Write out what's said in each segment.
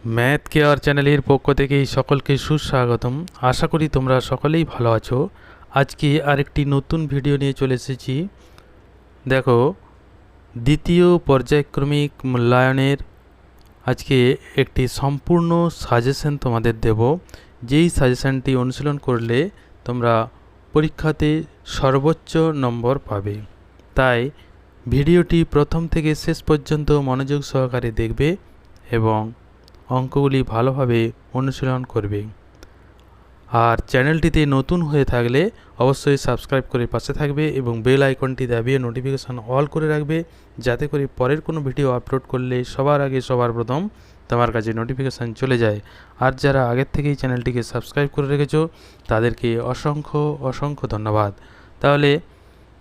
Math care চ্যানেলের পক্ষ থেকে সকলকে সুস্বাগতম। আশা করি তোমরা সকলেই ভালো আছো। আজকে আরেকটি নতুন ভিডিও নিয়ে চলে এসেছি। দেখো, দ্বিতীয় পর্যায়ক্রমিক মূল্যায়নের আজকে একটি সম্পূর্ণ সাজেশন তোমাদের দেব, যেই সাজেশনটি অনুশীলন করলে তোমরা পরীক্ষাতে সর্বোচ্চ নম্বর পাবে। তাই ভিডিওটি প্রথম থেকে শেষ পর্যন্ত মনোযোগ সহকারে দেখবে এবং অঙ্কগুলি ভালোভাবে অনুশীলন করবে। আর চ্যানেলটিতে নতুন হয়ে থাকলে অবশ্যই সাবস্ক্রাইব করে পাশে থাকবে এবং বেল আইকনটি দাবিয়ে নোটিফিকেশান অল করে রাখবে, যাতে করে পরের কোনো ভিডিও আপলোড করলে সবার আগে সবার প্রথম তোমার কাছে নোটিফিকেশান চলে যায়। আর যারা আগের থেকেই চ্যানেলটিকে সাবস্ক্রাইব করে রেখেছো তাদেরকে অসংখ্য অসংখ্য ধন্যবাদ। তাহলে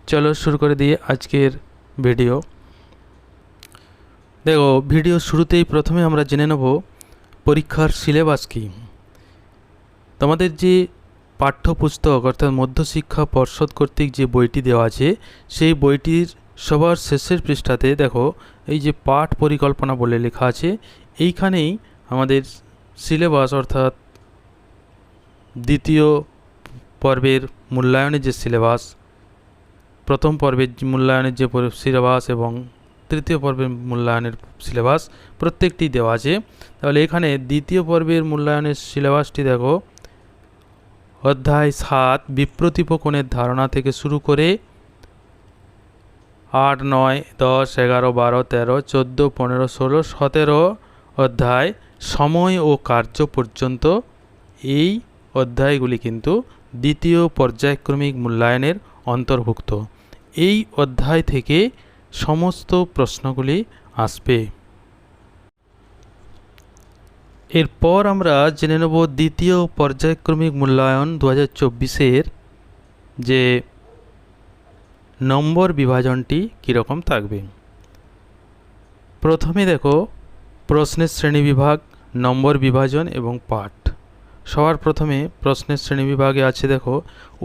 চলো শুরু করে দিয়ে আজকের ভিডিও। দেখো, ভিডিও শুরুতেই প্রথমে আমরা জেনে নেব পরীক্ষার সিলেবাস কী। তোমাদের যে পাঠ্যপুস্তক অর্থাৎ মধ্যশিক্ষা পর্ষদ কর্তৃক যে বইটি দেওয়া আছে, সেই বইটির সবার শেষের পৃষ্ঠাতে দেখো এই যে পাঠ পরিকল্পনা বলে লেখা আছে, এইখানেই আমাদের সিলেবাস অর্থাৎ দ্বিতীয় পর্বের মূল্যায়নের যে সিলেবাস, প্রথম পর্বের মূল্যায়নের যে সিলেবাস এবং তৃতীয় পর্বের মূল্যায়নের সিলেবাস প্রত্যেকটি দেওয়া আছে। তাহলে এখানে দ্বিতীয় পর্বের মূল্যায়নের সিলেবাসটি দেখো, অধ্যায় 7 বিপ্রতীপ কোণের ধারণা থেকে শুরু করে 8, 9, 10, 11, 12, 13, 14, 15, 16, 17 অধ্যায় সময় ও কার্য পর্যন্ত এই অধ্যায়গুলি কিন্তু দ্বিতীয় পর্যায়ক্রমিক মূল্যায়নের অন্তর্ভুক্ত। এই অধ্যায় থেকে সমস্ত প্রশ্নগুলি আসবে। এরপর আমরা জেনে নেব দ্বিতীয় পর্যায়ক্রমিক মূল্যায়ন 2024-এর যে নম্বর বিভাজনটি কীরকম থাকবে। প্রথমে দেখো প্রশ্নের শ্রেণীবিভাগ, নম্বর বিভাজন এবং পাঠ। সবার প্রথমে প্রশ্নের শ্রেণীবিভাগে আছে দেখো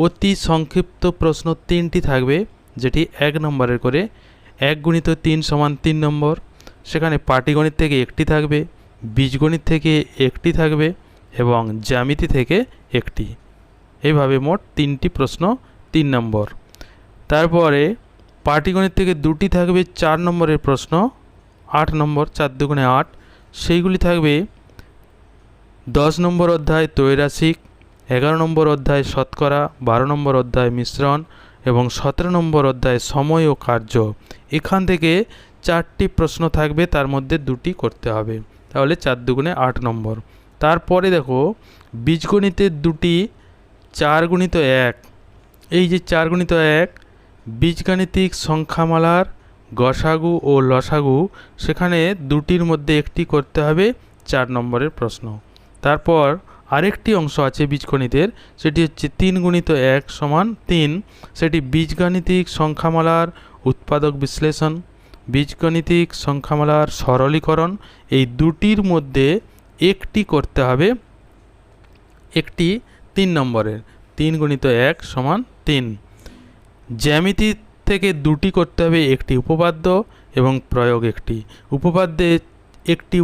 অতি সংক্ষিপ্ত প্রশ্ন 3টি থাকবে, যেটি 1 নম্বরের করে। 1 × 3 = 3 নম্বর। সেখানে পাটিগণিত থেকে একটি থাকবে, বীজগণিত থেকে একটি থাকবে এবং জ্যামিতি থেকে একটি। এইভাবে মোট 3টি প্রশ্ন 3 নম্বর। তারপরে পাটিগণিত থেকে 2টি থাকবে 4 নম্বরের প্রশ্ন, 8 নম্বর, 4 × 2 = 8। সেইগুলি থাকবে 10 নম্বর অধ্যায় ত্রৈরাশিক, 11 নম্বর অধ্যায় শতকরা, 12 নম্বর অধ্যায় মিশ্রণ এবং 17 নম্বর অধ্যায় সময় ও কার্য। এখান থেকে 4টি প্রশ্ন থাকবে, তার মধ্যে 2টি করতে হবে। তাহলে 4 × 2 = 8 নম্বর। তারপরে দেখো বীজগণিতের 2টি 4 × 1। এই যে 4 × 1 বীজগাণিতিক সংখ্যামালার গসাগু ও লসাগু, সেখানে 2টির মধ্যে একটি করতে হবে, 4 নম্বরের প্রশ্ন। তারপর আরেকটি অংশ আছে বীজগণিতের, সেটি হচ্ছে 3 × 1 = 3। সেটি বীজগাণিতিক সংখ্যামালার উৎপাদক বিশ্লেষণ, বীজগণিতিক সংখ্যামালার সরলীকরণ। এই 2টির মধ্যে একটি করতে হবে, একটি 3 নম্বরের। 3 × 1 = 3। জ্যামিতি থেকে 2টি করতে হবে, একটি উপপাদ্য এবং প্রয়োগ একটি।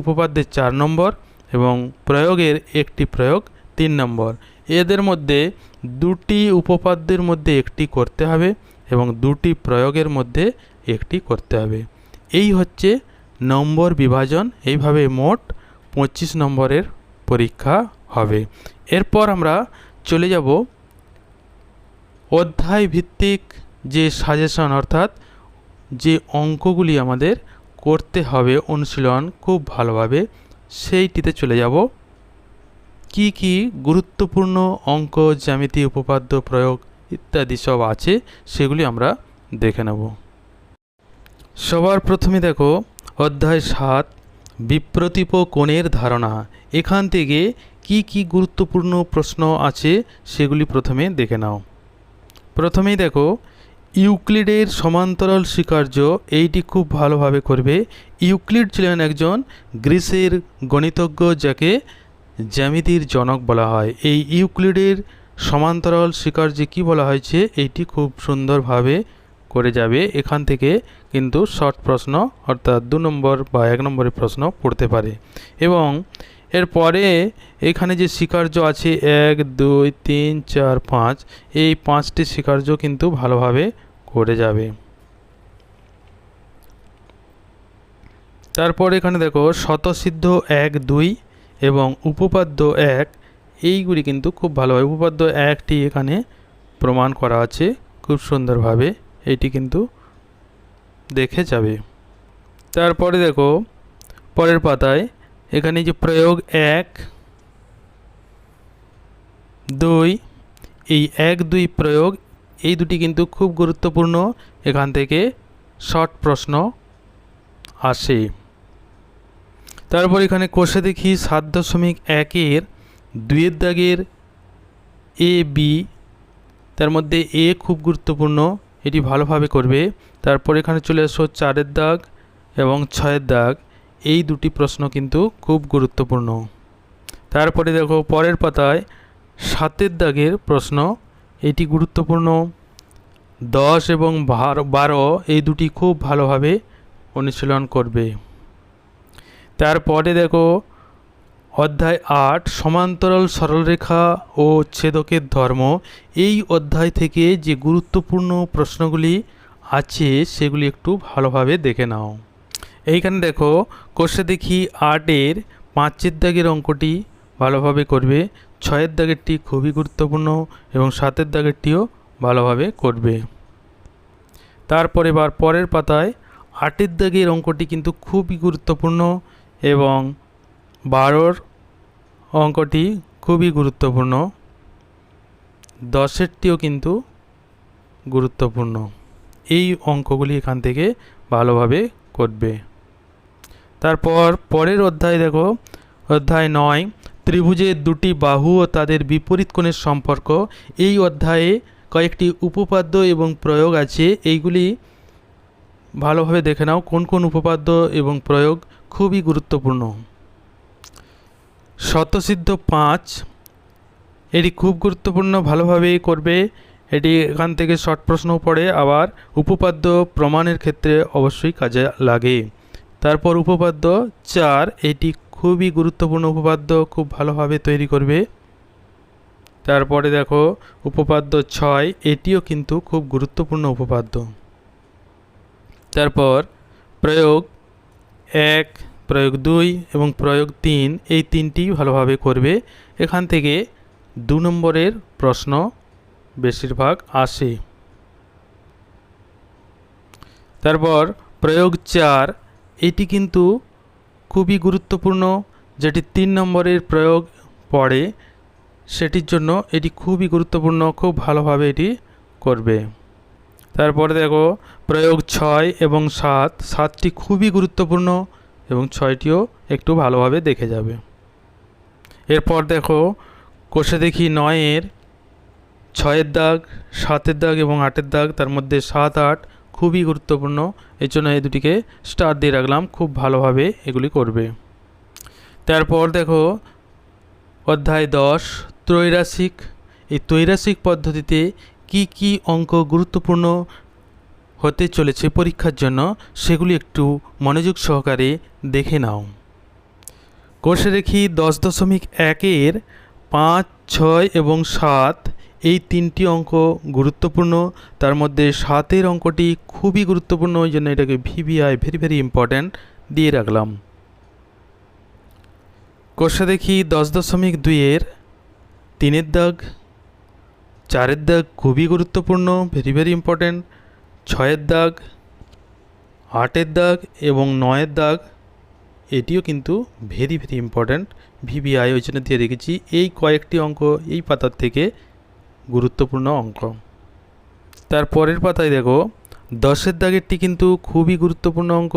উপপাদ্যের 4 নম্বর এবং প্রয়োগের একটি প্রয়োগ 3 নম্বর। এদের মধ্যে 2টি উপপাদ্যের মধ্যে একটি করতে হবে এবং 2টি প্রয়োগের মধ্যে একটি করতে হবে। এই হচ্ছে নম্বর বিভাজন। এইভাবে মোট 25 নম্বরের পরীক্ষা হবে। এরপর আমরা চলে যাব অধ্যায় ভিত্তিক যে সাজেশন, অর্থাৎ যে অঙ্কগুলি আমাদের করতে হবে অনুশীলন খুব ভালোভাবে, সেইটিতে চলে যাব। কি কি গুরুত্বপূর্ণ অঙ্ক, জ্যামিতি, উপপাদ্য, প্রয়োগ ইত্যাদি সব আছে, সেগুলি আমরা দেখে নেব। সবার প্রথমে দেখো অধ্যায় 7 বিপ্রতীপ কোণের ধারণা। এখান থেকে কি কি গুরুত্বপূর্ণ প্রশ্ন আছে সেগুলি প্রথমে দেখে নাও। প্রথমেই দেখো ইউক্লিডের সমান্তরাল স্বীকার্য, এইটি খুব ভালোভাবে করবে। ইউক্লিড ছিলেন একজন গ্রিসের গণিতজ্ঞ, যাকে জ্যামিতির জনক বলা হয়। এই ইউক্লিডের সমান্তরাল স্বীকার্যে কি বলা হয়েছে, এইটি খুব সুন্দরভাবে করে যাবে। এখান থেকে কিন্তু শর্ট প্রশ্ন অর্থাৎ 2 নম্বর বা 1 নম্বরের প্রশ্ন পড়তে পারে। এবং এরপরে এখানে যে স্বীকার্য আছে 1 2 3 4 5, এই 5টি স্বীকার্য কিন্তু ভালোভাবে করে যাবে। তারপর এখানে দেখো স্বতঃসিদ্ধ 1 2 এবং উপপাদ্য 1, এইগুলি কিন্তু খুব ভালোভাবে উপপাদ্য 1টি এখানে প্রমাণ করা আছে খুব সুন্দরভাবে, এটি কিন্তু দেখে যাবে। তারপরে দেখো পরের পাতায় এখানে যে প্রয়োগ 1 2, এই 1 2 প্রয়োগ, এই দুটি কিন্তু খুব গুরুত্বপূর্ণ, এখান থেকে শর্ট প্রশ্ন আসে। তারপর এখানে কষে দেখি 7.1-এর 2-এর দাগের এ বি, তার মধ্যে এ খুব গুরুত্বপূর্ণ, এটি ভালোভাবে করবে। তারপর এখানে চলে আসো 4-এর দাগ এবং 6-এর দাগ, এই দুটি প্রশ্ন কিন্তু খুব গুরুত্বপূর্ণ। তারপরে দেখো পরের পাতায় 7-এর দাগের প্রশ্ন, এটি গুরুত্বপূর্ণ। 10 এবং 12 এই দুটি খুব ভালোভাবে অনুশীলন করবে। তারপরে দেখো অধ্যায় 8 সমান্তরাল সরলরেখা ও ছেদকের ধর্ম, এই অধ্যায় থেকে যে গুরুত্বপূর্ণ প্রশ্নগুলি আছে সেগুলি একটু ভালোভাবে দেখে নাও। এইখানে দেখো কোষে দেখি 8-এর 5-এর দাগের অঙ্কটি ভালোভাবে করবে, 6-এর দাগেরটি খুবই গুরুত্বপূর্ণ এবং 7-এর দাগেরটিও ভালোভাবে করবে। তারপর এবার পরের পাতায় 8-এর দাগের অঙ্কটি কিন্তু খুবই গুরুত্বপূর্ণ এবং 12-র অঙ্কটি খুবই গুরুত্বপূর্ণ, 10-এরটিও কিন্তু গুরুত্বপূর্ণ। এই অঙ্কগুলি এখান থেকে ভালোভাবে করবে। তারপর পরের অধ্যায় দেখো অধ্যায় 9 ত্রিভুজের দুটি বাহু ও তাদের বিপরীত কোণের সম্পর্ক, এই অধ্যায়ে কয়েকটি উপপাদ্য এবং প্রয়োগ আছে, এইগুলি ভালোভাবে দেখে নাও কোন কোন উপপাদ্য এবং প্রয়োগ খুবই গুরুত্বপূর্ণ। স্বতঃসিদ্ধ 5, এটি খুব গুরুত্বপূর্ণ, ভালোভাবে করবে, এটি এখান থেকে শর্ট প্রশ্নও পড়ে, আবার উপপাদ্য প্রমাণের ক্ষেত্রে অবশ্যই কাজে লাগে। তারপর উপপাদ্য 4, এটি খুবই গুরুত্বপূর্ণ উপপাদ্য, খুব ভালোভাবে তৈরি করবে। তারপরে দেখো উপপাদ্য 6, এটিও কিন্তু খুব গুরুত্বপূর্ণ উপপাদ্য। তারপর প্রয়োগ 1 প্রয়োগ 2 এবং প্রয়োগ 3, এই তিনটি ভালোভাবে করবে, এখান থেকে 2 নম্বরের প্রশ্ন বেশিরভাগ আসে। তারপর প্রয়োগ 4, এটি কিন্তু খুবই গুরুত্বপূর্ণ, যেটি 3 নম্বরের প্রয়োগ পড়ে, সেটির জন্য এটি খুবই গুরুত্বপূর্ণ, খুব ভালোভাবে এটি করবে। তারপরে দেখো প্রয়োগ 6 এবং 7টি খুবই গুরুত্বপূর্ণ এবং 6টিও একটু ভালোভাবে দেখে যাবে। এরপর দেখো কোষে দেখি 9-এর 6-এর দাগ 7-এর দাগ এবং 8-এর দাগ, তার মধ্যে 7 8 খুবই গুরুত্বপূর্ণ, এর জন্য এই দুটিকে স্টার দিয়ে রাখলাম, খুব ভালোভাবে এগুলি করবে। তারপর দেখো অধ্যায় 10 ত্রৈরাসিক, এই ত্রৈরাসিক পদ্ধতিতে কি কি অঙ্ক গুরুত্বপূর্ণ হতে চলেছে পরীক্ষার জন্য, সেগুলি একটু মনোযোগ সহকারে দেখে নাও। কোষে দেখি 10.1-এর 5 6 এবং 7, এই তিনটি অঙ্ক গুরুত্বপূর্ণ, তার মধ্যে 7-এর অঙ্কটি খুবই গুরুত্বপূর্ণ, ওই জন্য এটাকে ভিভিআই ভেরি ভেরি ইম্পর্ট্যান্ট দিয়ে রাখলাম। কোষে দেখি 10.2-এর 3-এর দাগ 4-এর দাগ খুবই গুরুত্বপূর্ণ, ভেরি ভেরি ইম্পর্ট্যান্ট, 6-এর দাগ 8-এর দাগ এবং 9-এর দাগ, এটিও কিন্তু ভেরি ভেরি ইম্পর্ট্যান্ট, ভিভিআই ওই জন্য দিয়ে রেখেছি। এই কয়েকটি অঙ্ক এই পাতার থেকে গুরুত্বপূর্ণ অঙ্ক। তার পরের পাতায় দেখো 10-এর দাগেরটি কিন্তু খুবই গুরুত্বপূর্ণ অঙ্ক,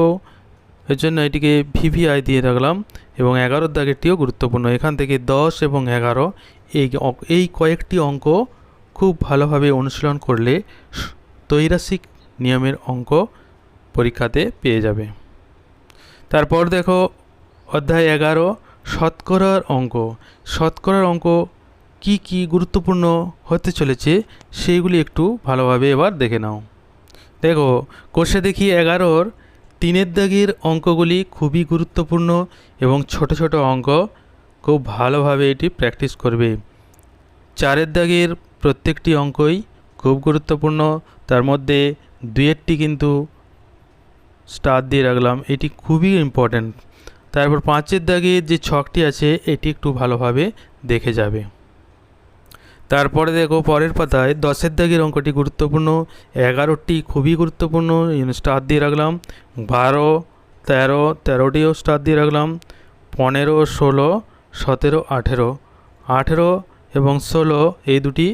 এর জন্য এটিকে ভিভিআই দিয়ে রাখলাম, এবং 11-এর দাগেরটিও গুরুত্বপূর্ণ। এখান থেকে 10 এবং 11 এই কয়েকটি অঙ্ক খুব ভালোভাবে অনুশীলন করলে ত্রৈরাসিক নিয়মের অঙ্ক পরীক্ষাতে পেয়ে যাবে। তারপর দেখো অধ্যায় 11 শতকরার অঙ্ক, শতকরার অঙ্ক কি কি গুরুত্বপূর্ণ হতে চলেছে সেইগুলি একটু ভালোভাবে এবার দেখে নাও। দেখো কোষে দেখি 11-র 3-এর দাগের অঙ্কগুলি খুবই গুরুত্বপূর্ণ এবং ছোট ছোট অঙ্ক, খুব ভালোভাবে এটি প্র্যাকটিস করবে। 4-এর দাগের প্রত্যেকটি অঙ্কই খুব গুরুত্বপূর্ণ, তার মধ্যে 2-এরটি কিন্তু স্টার দিয়ে রাখলাম, এটি খুবই ইম্পর্ট্যান্ট। তারপর 5-এর দাগের যে ছকটি আছে এটি একটু ভালোভাবে দেখে যাবে। তারপরে দেখো পরের পাতায় 10-এর দাগের অঙ্কটি গুরুত্বপূর্ণ, 11টি খুবই গুরুত্বপূর্ণ, স্টার দিয়ে রাখলাম। 12, 13, 13টিও স্টার দিয়ে রাখলাম। 15, 16, 17, 18, 18 এবং 16 এই দুটি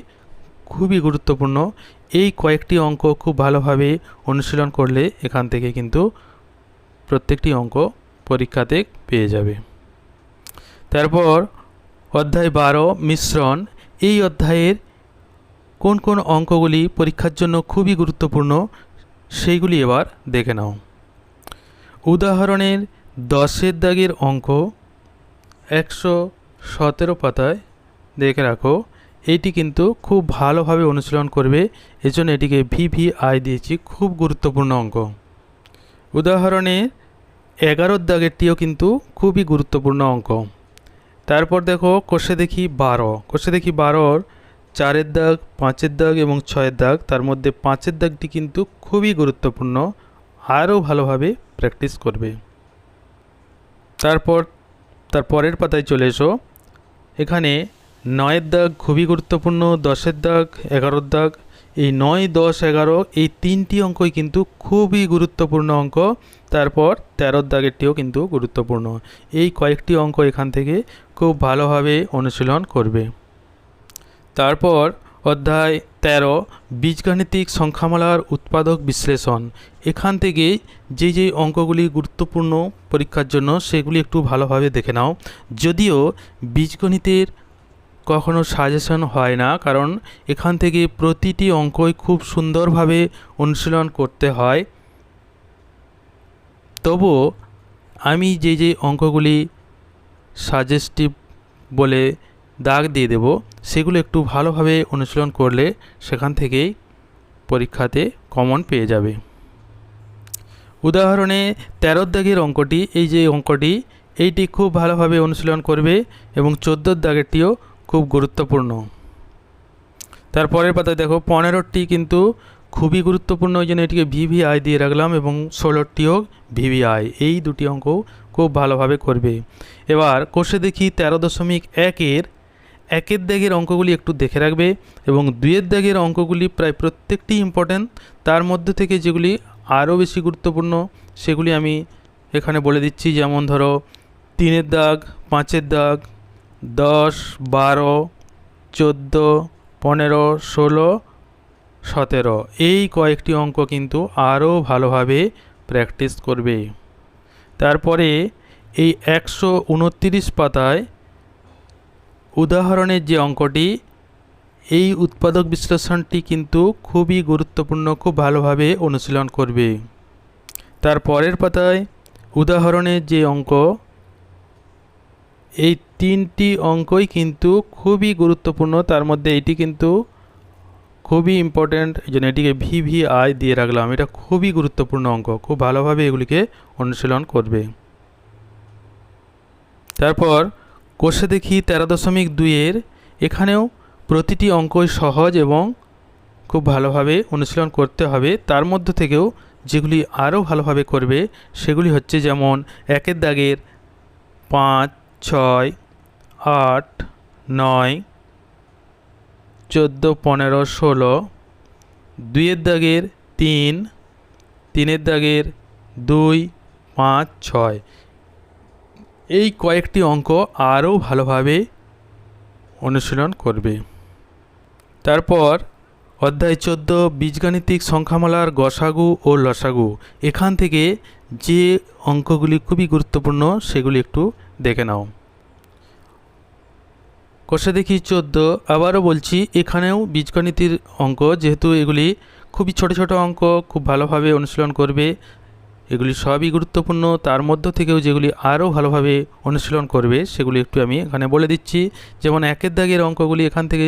খুবই গুরুত্বপূর্ণ। এই কয়েকটি অঙ্ক খুব ভালোভাবে অনুশীলন করলে এখান থেকে কিন্তু প্রত্যেকটি অঙ্ক পরীক্ষাতে পেয়ে যাবে। তারপর অধ্যায় 12 মিশ্রণ, এই অধ্যায়ের কোন কোন অঙ্কগুলি পরীক্ষার জন্য খুবই গুরুত্বপূর্ণ সেইগুলি এবার দেখে নাও। উদাহরণের 10-এর দাগের অঙ্ক 117 পাতায় দেখে রাখো, এইটি কিন্তু খুব ভালোভাবে অনুশীলন করবে, এজন্য এটিকে VVI দিয়েছি, খুব গুরুত্বপূর্ণ অঙ্ক। উদাহরণে 11-র দাগেরটিও কিন্তু খুবই গুরুত্বপূর্ণ অঙ্ক। তারপর দেখো কোষে দেখি 12-র 4-এর দাগ, 5-এর দাগ এবং 6-এর দাগ, তার মধ্যে 5-এর দাগটি কিন্তু খুবই গুরুত্বপূর্ণ, আরও ভালোভাবে প্র্যাকটিস করবে। তারপরের পাতায় চলে এসো, এখানে 9-এর দাগ খুবই গুরুত্বপূর্ণ, 10-এর দাগ, 11-র দাগ, এই 9, 10, 11 এই তিনটি অঙ্কই কিন্তু খুবই গুরুত্বপূর্ণ অঙ্ক। তারপর 13-র দাগেরটিও কিন্তু গুরুত্বপূর্ণ। এই কয়েকটি অঙ্ক এখান থেকে খুব ভালোভাবে অনুশীলন করবে। তারপর অধ্যায় 13 বীজগাণিতিক সংখ্যামালার উৎপাদক বিশ্লেষণ, এখান থেকে যে অঙ্কগুলি গুরুত্বপূর্ণ পরীক্ষার জন্য সেগুলি একটু ভালোভাবে দেখে নাও। যদিও বীজগণিতের কখনো সাজেশন হয় না, কারণ এখান থেকে প্রতিটি অঙ্কই খুব সুন্দরভাবে অনুশীলন করতে হয়, তবুও আমি যে অঙ্কগুলি সাজেস্টিভ বলে দাগ দিয়ে দেব সেগুলো একটু ভালোভাবে অনুশীলন করলে সেখান থেকেই পরীক্ষাতে কমন পেয়ে যাবে। উদাহরণে 13-র দাগের অঙ্কটি, এই যে অঙ্কটি এইটি খুব ভালোভাবে অনুশীলন করবে এবং 14-র দাগেরটিও খুব গুরুত্বপূর্ণ। তারপরের পাতায় দেখো 15টি কিন্তু খুবই গুরুত্বপূর্ণ, ওই জন্য এটিকে VVI দিয়ে রাখলাম এবং 16টিও VVI, এই দুটি অঙ্ক খুব ভালোভাবে করবে। এবার কোষে দেখি 13.1-এর 1-এর দাগের অঙ্কগুলি একটু দেখে রাখবে এবং 2-এর দাগের অঙ্কগুলি প্রায় প্রত্যেকটি ইম্পর্ট্যান্ট, তার মধ্যে থেকে যেগুলি আরও বেশি গুরুত্বপূর্ণ সেগুলি আমি এখানে বলে দিচ্ছি। যেমন ধরো 3-এর দাগ, 5-এর দাগ, 10, 12, 14, 15, 16, 17 এই কয়েকটি অঙ্ক কিন্তু আরও ভালোভাবে প্র্যাকটিস করবে। তারপরে এই 129 পাতায় উদাহরণের যে অঙ্কটি, এই উৎপাদক বিশ্লেষণটি কিন্তু খুবই গুরুত্বপূর্ণ, খুব ভালোভাবে অনুশীলন করবে। তারপরের পাতায় উদাহরণের যে অঙ্ক, এই তিনটি অঙ্কই কিন্তু খুবই গুরুত্বপূর্ণ, তার মধ্যে এটি কিন্তু খুবই ইম্পর্ট্যান্ট, এই জন্য এটিকে VVI দিয়ে রাখলাম। এটা খুবই গুরুত্বপূর্ণ অঙ্ক, খুব ভালোভাবে এগুলিকে অনুশীলন করবে। তারপর কোষে দেখি 13.2-এর, এখানেও প্রতিটি অঙ্কই সহজ এবং খুব ভালোভাবে অনুশীলন করতে হবে। তার মধ্যে থেকেও যেগুলি আরও ভালোভাবে করবে সেগুলি হচ্ছে, যেমন 1-এর দাগের 5, 6, 8, 9, 14, 15, 16, 2-এর দাগের 3, 3-এর দাগের 2, 5, 6 এই কয়েকটি অঙ্ক আরও ভালোভাবে অনুশীলন করবে। তারপর অধ্যায় 14 বীজগাণিতিক সংখ্যামালার গসাগু ও লসাগু, এখান থেকে যে অঙ্কগুলি খুবই গুরুত্বপূর্ণ সেগুলি একটু দেখে নাও। কোষে দেখি 14, আবারও বলছি এখানেও বীজগণিতের অঙ্ক, যেহেতু এগুলি খুবই ছোট ছোট অঙ্ক, খুব ভালোভাবে অনুশীলন করবে, এগুলি সবই গুরুত্বপূর্ণ। তার মধ্য থেকেও যেগুলি আরও ভালোভাবে অনুশীলন করবে সেগুলি একটু আমি এখানে বলে দিচ্ছি। যেমন 1-এর দাগের অঙ্কগুলি এখান থেকে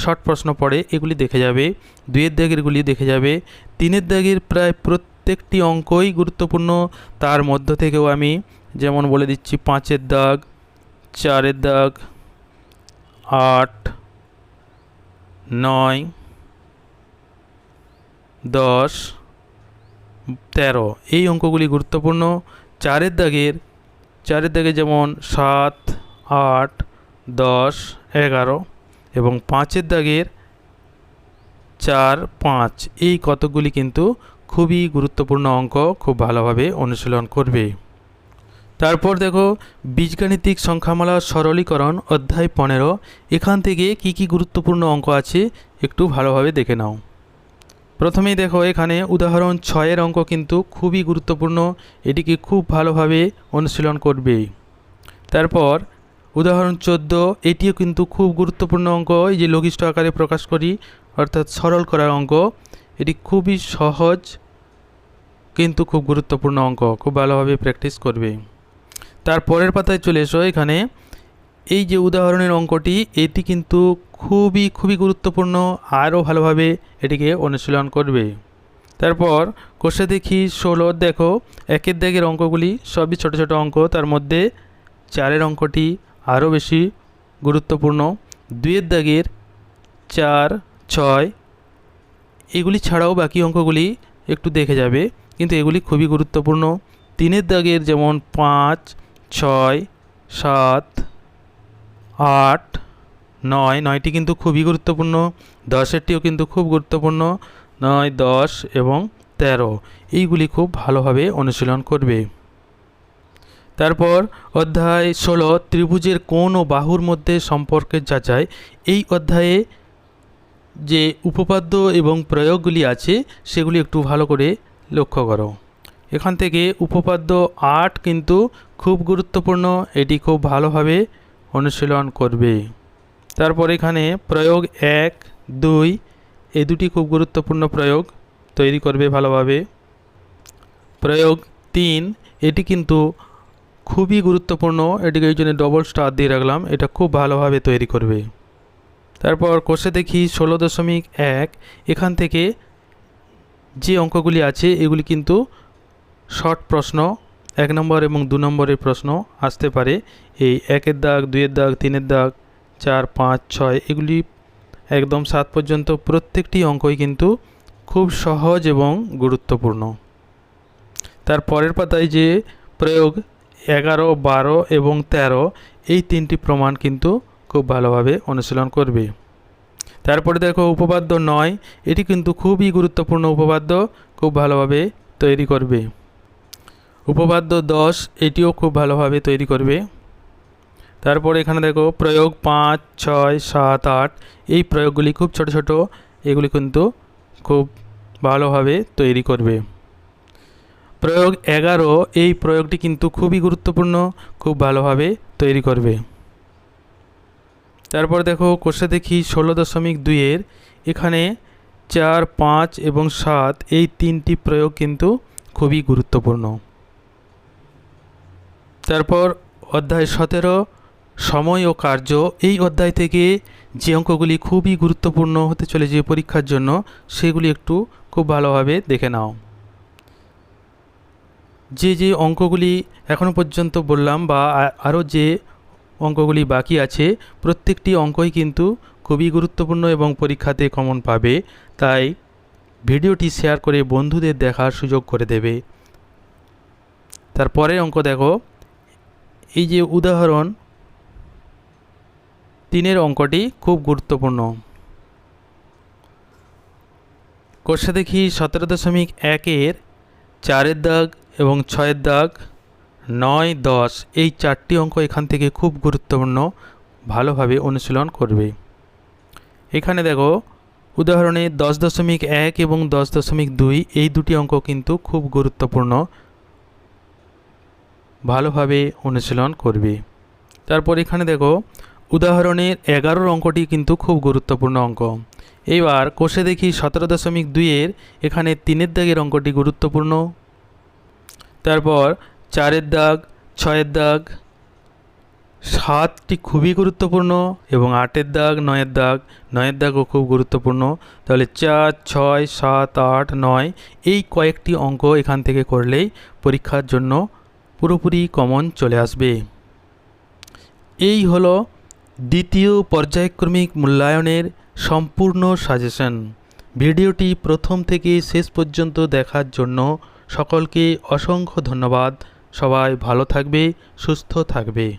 শর্ট প্রশ্ন পড়ে, এগুলি দেখে যাবে। 2-এর দাগেরগুলি দেখে যাবে। 3-এর দাগের প্রায় প্রত্যেকটি অঙ্কই গুরুত্বপূর্ণ, তার মধ্য থেকেও আমি যেমন বলে দিচ্ছি 5-এর দাগ, চারের দাগ 8, 9, 10, 13 এই অঙ্কগুলি গুরুত্বপূর্ণ। চারের দাগে যেমন 7, 8, 10, 11 এবং 5-এর দাগের 4, 5 এই কতকগুলি কিন্তু খুবই গুরুত্বপূর্ণ অঙ্ক, খুব ভালোভাবে অনুশীলন করবে। তারপর দেখো বীজগাণিতিক সংখ্যামালা সরলীকরণ অধ্যায় 15, এখান থেকে কি কি গুরুত্বপূর্ণ অঙ্ক আছে একটু ভালোভাবে দেখে নাও। প্রথমেই দেখো এখানে উদাহরণ 6-এর অঙ্ক কিন্তু খুবই গুরুত্বপূর্ণ, এটিকে খুব ভালোভাবে অনুশীলন করবে। তারপর উদাহরণ 14, এটিও কিন্তু খুব গুরুত্বপূর্ণ অঙ্ক, এই যে লঘিষ্ঠ আকারে প্রকাশ করি অর্থাৎ সরল করার অঙ্ক, এটি খুবই সহজ কিন্তু খুব গুরুত্বপূর্ণ অঙ্ক, খুব ভালোভাবে প্র্যাকটিস করবে। তারপরের পাতায় চলে এসো, এখানে এই যে উদাহরণের অঙ্কটি এটি কিন্তু খুবই গুরুত্বপূর্ণ, আরও ভালোভাবে এটিকে অনুশীলন করবে। তারপর কোষে দেখি 16 দেখো 1-এর দাগের অঙ্কগুলি সবই ছোট ছোট অঙ্ক, তার মধ্যে 4-এর অঙ্কটি আরও বেশি গুরুত্বপূর্ণ। 2-এর দাগের 4, 6 এগুলি ছাড়াও বাকি অঙ্কগুলি একটু দেখে যাবে, কিন্তু এগুলি খুবই গুরুত্বপূর্ণ। 3-এর দাগের যেমন 5, 6, 7, 8, 9, 9টি কিন্তু খুবই গুরুত্বপূর্ণ। 10-এরটিও কিন্তু খুব গুরুত্বপূর্ণ, 9, 10 এবং 13 এইগুলি খুব ভালোভাবে অনুশীলন করবে। তারপর অধ্যায় 16 ত্রিভুজের কোণ ও বাহুর মধ্যে সম্পর্কের যাচাই, এই অধ্যায়ে যে উপপাদ্য এবং প্রয়োগগুলি আছে সেগুলি একটু ভালো করে লক্ষ্য করো। এখান থেকে উপপাদ্য 8 কিন্তু খুব গুরুত্বপূর্ণ, এটি খুব ভালোভাবে অনুশীলন করবে। তারপর এখানে প্রয়োগ 1, 2 এই দুটি খুব গুরুত্বপূর্ণ প্রয়োগ তৈরি করবে ভালোভাবে। প্রয়োগ 3 এটি কিন্তু খুবই গুরুত্বপূর্ণ, এটিকে এই জন্য ডবল স্টার দিয়ে রাখলাম, এটা খুব ভালোভাবে তৈরি করবে। তারপর কোষে দেখি 16.1 এখান থেকে যে অঙ্কগুলি আছে এগুলি কিন্তু শর্ট প্রশ্ন, 1 নম্বর এবং 2 নম্বরের প্রশ্ন আসতে পারে। এই 1-এর দাগ, 2-এর দাগ, 3-এর দাগ, 4, 5, 6 এগুলি একদম 7 পর্যন্ত প্রত্যেকটি অঙ্কই কিন্তু খুব সহজ এবং গুরুত্বপূর্ণ। তার পরের পাতায় যে প্রয়োগ 11, 12 এবং 13 এই 3টি প্রমাণ কিন্তু খুব ভালোভাবে অনুশীলন করবে। তারপরে দেখো উপপাদ্য 9 এটি কিন্তু খুবই গুরুত্বপূর্ণ উপপাদ্য, খুব ভালোভাবে তৈরি করবে। উপপাদ্য 10 এটিও খুব ভালোভাবে তৈরি করবে। তারপর এখানে দেখো প্রয়োগ 5, 6, 7, 8 এই প্রয়োগগুলি খুব ছোট ছোট, এগুলি কিন্তু খুব ভালোভাবে তৈরি করবে। প্রয়োগ 11 এই প্রয়োগটি কিন্তু খুবই গুরুত্বপূর্ণ, খুব ভালোভাবে তৈরি করবে। তারপর দেখো কোষে দেখি 16.2 এখানে 4, 5 এবং 7 এই 3টি প্রয়োগ কিন্তু খুবই গুরুত্বপূর্ণ। তারপর অধ্যায় 17 সময় ও কার্য, এই অধ্যায় থেকে যে অঙ্কগুলি খুবই গুরুত্বপূর্ণ হতে চলেছে পরীক্ষার জন্য সেগুলি একটু খুব ভালোভাবে দেখে নাও। যে অঙ্কগুলি এখনও পর্যন্ত বললাম বা আরও যে অঙ্কগুলি বাকি আছে প্রত্যেকটি অঙ্কই কিন্তু খুবই গুরুত্বপূর্ণ এবং পরীক্ষাতে কমন পাবে, তাই ভিডিওটি শেয়ার করে বন্ধুদের দেখার সুযোগ করে দেবে। তারপরে অঙ্ক দেখো, এই যে উদাহরণ 3-এর অঙ্কটি খুব গুরুত্বপূর্ণ। কোষে দেখি 17.1 4-এর দাগ এবং 6-এর দাগ, 9, 10 এই 4টি অঙ্ক এখান থেকে খুব গুরুত্বপূর্ণ, ভালোভাবে অনুশীলন করবে। এখানে দেখো উদাহরণে 10.1 এবং 10.2 এই দুটি অঙ্ক কিন্তু খুব গুরুত্বপূর্ণ, ভালোভাবে অনুশীলন করবে। তারপর এখানে দেখো উদাহরণের 11 অঙ্কটি কিন্তু খুব গুরুত্বপূর্ণ অঙ্ক। এইবার কোষে দেখি 17.2 এখানে 3-এর দাগের অঙ্কটি গুরুত্বপূর্ণ। তারপর 4-এর দাগ, 6-এর দাগ, 7টি খুবই গুরুত্বপূর্ণ এবং 8-এর দাগ, 9-এর দাগও খুব গুরুত্বপূর্ণ। তাহলে 4, 6, 7, 8, 9 এই কয়েকটি অঙ্ক এখান থেকে করলেই পরীক্ষার জন্য পুরোপুরি কমন চলে আসবে। এই হলো দ্বিতীয় পর্যায়ক্রমিক মূল্যায়নের সম্পূর্ণ সাজেশন। ভিডিওটি প্রথম থেকে শেষ পর্যন্ত দেখার জন্য সকলকে অসংখ্য ধন্যবাদ। সবাই ভালো থাকবে, সুস্থ থাকবে।